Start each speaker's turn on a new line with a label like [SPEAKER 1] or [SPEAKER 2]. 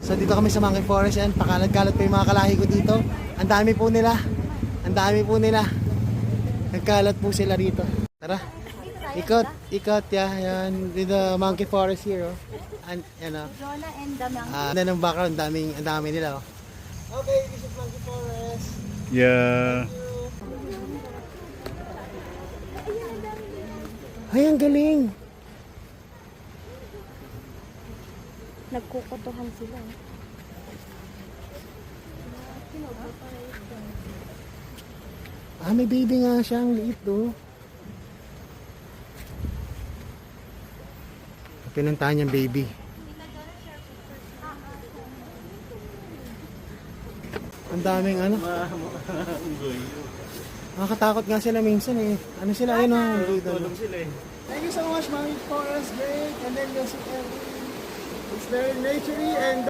[SPEAKER 1] So dito kami sa Monkey Forest yan. Pakalat-kalat pa yung mga kalahi ko dito. Ang dami po nila. Ang dami po nila. Nagkalat po sila rito. Tara. Ikot, ikot, yeah, yan. Dito Monkey Forest here, oh. And, yan, oh.
[SPEAKER 2] Jonah and the monkey.
[SPEAKER 1] Yan ang background, ang dami nila, oh. Okay, this is Monkey Forest.
[SPEAKER 3] Yeah.
[SPEAKER 1] Ay, ang galing.
[SPEAKER 2] Nagkukutuhan sila.
[SPEAKER 1] May baby nga siya, ang liit, oh. Pinuntahan niyang baby. Ang daming ano. Nakakatakot nga sila minsan eh. Ano sila? Ayun oh.
[SPEAKER 3] Tulog sila eh.
[SPEAKER 1] Thank you so much, Monkey Forest. Great. And then you'll see everything. It's very naturey and